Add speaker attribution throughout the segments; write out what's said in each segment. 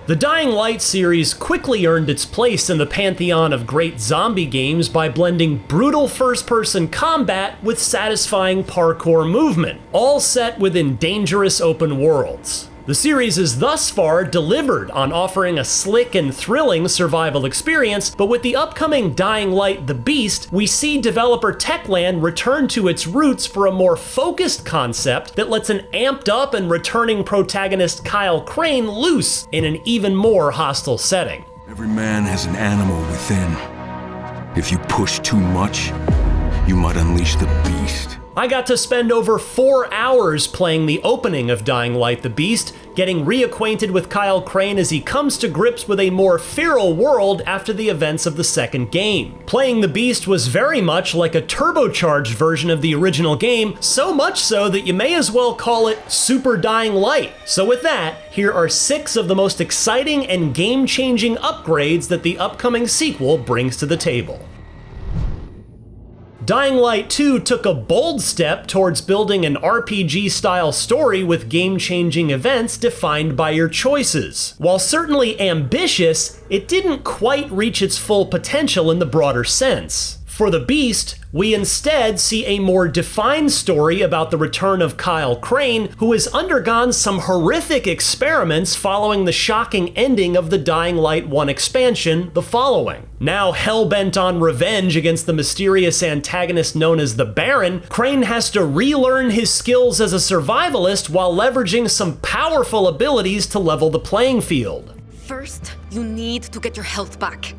Speaker 1: The Dying Light series quickly earned its place in the pantheon of great zombie games by blending brutal first-person combat with satisfying parkour movement, all set within dangerous open worlds. The series is thus far delivered on offering a slick and thrilling survival experience, but with the upcoming Dying Light the Beast, we see developer Techland return to its roots for a more focused concept that lets an amped up and returning protagonist Kyle Crane loose in an even more hostile setting.
Speaker 2: Every man has an animal within. If you push too much, you might unleash the beast.
Speaker 1: I got to spend over 4 hours playing the opening of Dying Light the Beast, getting reacquainted with Kyle Crane as he comes to grips with a more feral world after the events of the second game. Playing the Beast was very much like a turbocharged version of the original game, so much so that you may as well call it Super Dying Light. So with that, here are 6 of the most exciting and game-changing upgrades that the upcoming sequel brings to the table. Dying Light 2 took a bold step towards building an RPG-style story with game-changing events defined by your choices. While certainly ambitious, it didn't quite reach its full potential in the broader sense. For the Beast, we instead see a more defined story about the return of Kyle Crane, who has undergone some horrific experiments following the shocking ending of the Dying Light 1 expansion, The Following. Now hell-bent on revenge against the mysterious antagonist known as the Baron, Crane has to relearn his skills as a survivalist while leveraging some powerful abilities to level the playing field.
Speaker 3: First, you need to get your health back,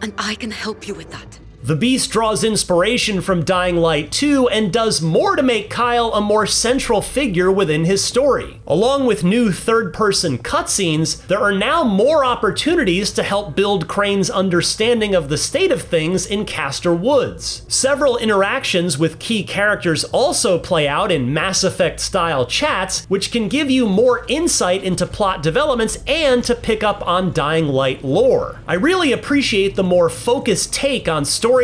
Speaker 3: and I can help you with that.
Speaker 1: The Beast draws inspiration from Dying Light 2 and does more to make Kyle a more central figure within his story. Along with new third-person cutscenes, there are now more opportunities to help build Crane's understanding of the state of things in Castor Woods. Several interactions with key characters also play out in Mass Effect-style chats, which can give you more insight into plot developments and to pick up on Dying Light lore. I really appreciate the more focused take on storytelling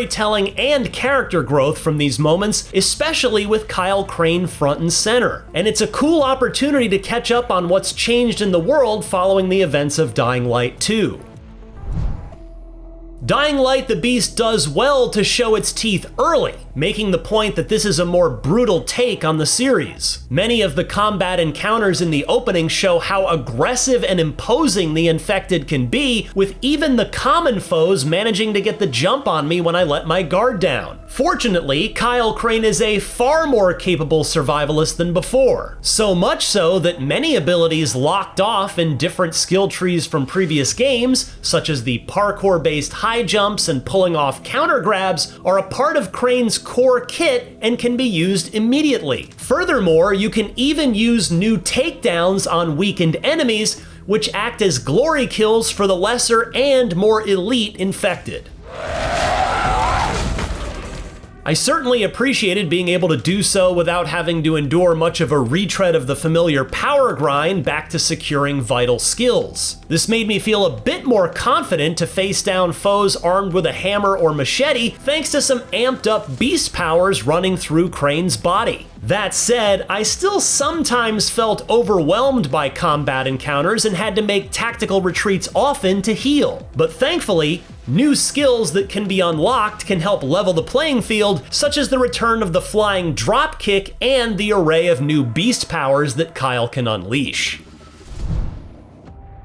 Speaker 1: and character growth from these moments, especially with Kyle Crane front and center. And it's a cool opportunity to catch up on what's changed in the world following the events of Dying Light 2. Dying Light the Beast does well to show its teeth early, making the point that this is a more brutal take on the series. Many of the combat encounters in the opening show how aggressive and imposing the infected can be, with even the common foes managing to get the jump on me when I let my guard down. Fortunately, Kyle Crane is a far more capable survivalist than before. So much so that many abilities locked off in different skill trees from previous games, such as the parkour-based high jumps and pulling off counter grabs, are a part of Crane's core kit and can be used immediately. Furthermore, you can even use new takedowns on weakened enemies, which act as glory kills for the lesser and more elite infected. I certainly appreciated being able to do so without having to endure much of a retread of the familiar power grind back to securing vital skills. This made me feel a bit more confident to face down foes armed with a hammer or machete, thanks to some amped up beast powers running through Crane's body. That said, I still sometimes felt overwhelmed by combat encounters and had to make tactical retreats often to heal. But thankfully, new skills that can be unlocked can help level the playing field, such as the return of the flying drop kick and the array of new beast powers that Kyle can unleash.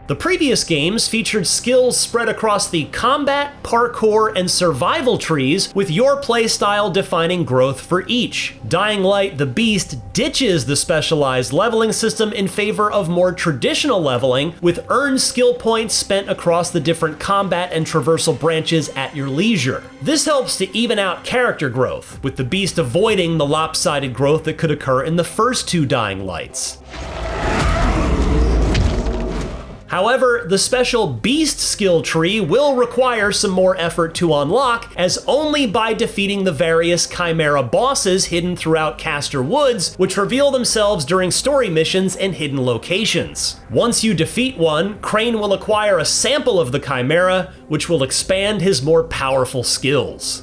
Speaker 1: The previous games featured skills spread across the combat, parkour, and survival trees, with your playstyle defining growth for each. Dying Light the Beast ditches the specialized leveling system in favor of more traditional leveling, with earned skill points spent across the different combat and traversal branches at your leisure. This helps to even out character growth, with the Beast avoiding the lopsided growth that could occur in the first 2 Dying Lights. However, the special Beast skill tree will require some more effort to unlock, as only by defeating the various Chimera bosses hidden throughout Castor Woods, which reveal themselves during story missions and hidden locations. Once you defeat one, Crane will acquire a sample of the Chimera, which will expand his more powerful skills.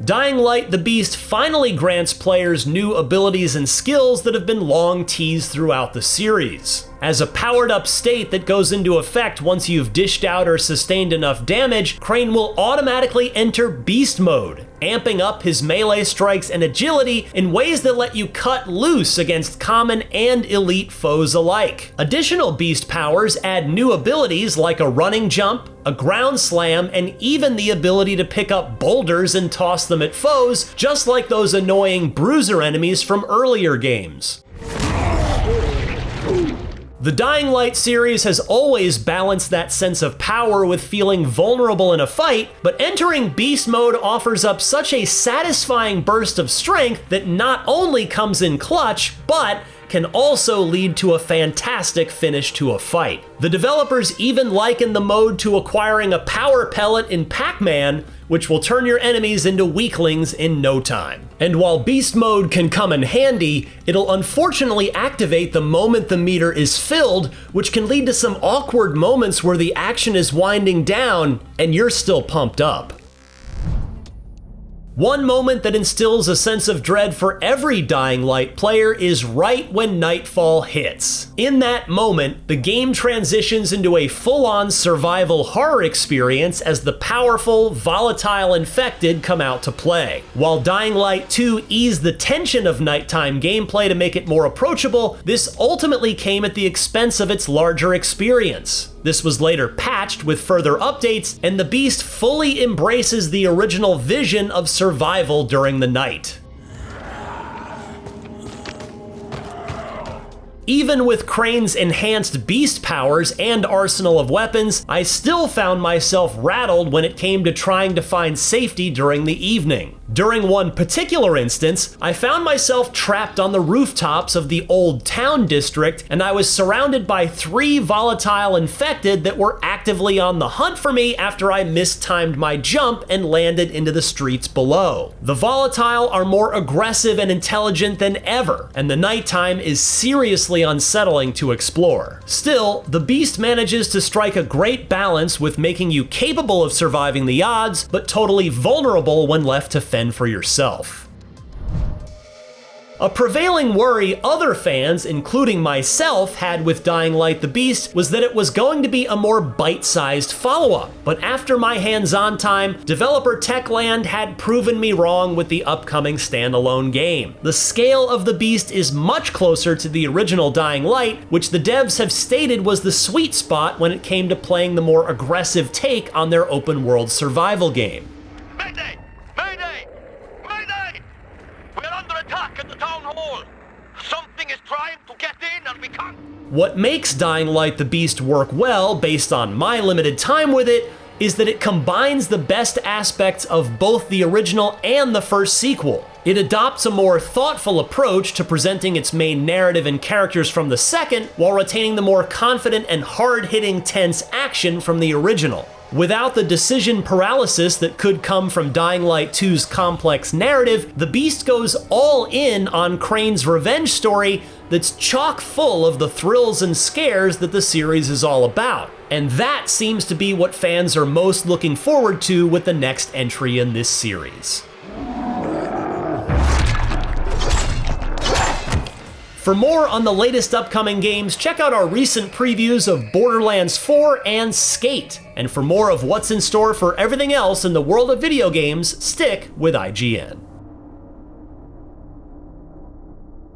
Speaker 1: Dying Light the Beast finally grants players new abilities and skills that have been long teased throughout the series. As a powered up state that goes into effect once you've dished out or sustained enough damage, Crane will automatically enter Beast Mode, amping up his melee strikes and agility in ways that let you cut loose against common and elite foes alike. Additional Beast powers add new abilities like a running jump, a ground slam, and even the ability to pick up boulders and toss them at foes, just like those annoying bruiser enemies from earlier games. The Dying Light series has always balanced that sense of power with feeling vulnerable in a fight, but entering Beast Mode offers up such a satisfying burst of strength that not only comes in clutch, but can also lead to a fantastic finish to a fight. The developers even liken the mode to acquiring a power pellet in Pac-Man, which will turn your enemies into weaklings in no time. And while Beast Mode can come in handy, it'll unfortunately activate the moment the meter is filled, which can lead to some awkward moments where the action is winding down and you're still pumped up. One moment that instills a sense of dread for every Dying Light player is right when nightfall hits. In that moment, the game transitions into a full-on survival horror experience as the powerful, volatile infected come out to play. While Dying Light 2 eased the tension of nighttime gameplay to make it more approachable, this ultimately came at the expense of its larger experience. This was later patched with further updates, and the Beast fully embraces the original vision of survival during the night. Even with Crane's enhanced beast powers and arsenal of weapons, I still found myself rattled when it came to trying to find safety during the evening. During one particular instance, I found myself trapped on the rooftops of the Old Town district, and I was surrounded by 3 volatile infected that were actively on the hunt for me after I mistimed my jump and landed into the streets below. The volatile are more aggressive and intelligent than ever, and the nighttime is seriously unsettling to explore. Still, the Beast manages to strike a great balance with making you capable of surviving the odds, but totally vulnerable when left to fend for yourself. A prevailing worry other fans, including myself, had with Dying Light the Beast was that it was going to be a more bite-sized follow-up, but after my hands-on time, developer Techland had proven me wrong with the upcoming standalone game. The scale of the Beast is much closer to the original Dying Light, which the devs have stated was the sweet spot when it came to playing the more aggressive take on their open-world survival game.
Speaker 4: Mayday! Mayday! Mayday! We're under attack at the town hall! Something is trying to get in and we can't...
Speaker 1: What makes Dying Light the Beast work well, based on my limited time with it, is that it combines the best aspects of both the original and the first sequel. It adopts a more thoughtful approach to presenting its main narrative and characters from the second, while retaining the more confident and hard-hitting, tense action from the original. Without the decision paralysis that could come from Dying Light 2's complex narrative, the Beast goes all in on Crane's revenge story that's chock full of the thrills and scares that the series is all about. And that seems to be what fans are most looking forward to with the next entry in this series. For more on the latest upcoming games, check out our recent previews of Borderlands 4 and Skate. And for more of what's in store for everything else in the world of video games, stick with IGN.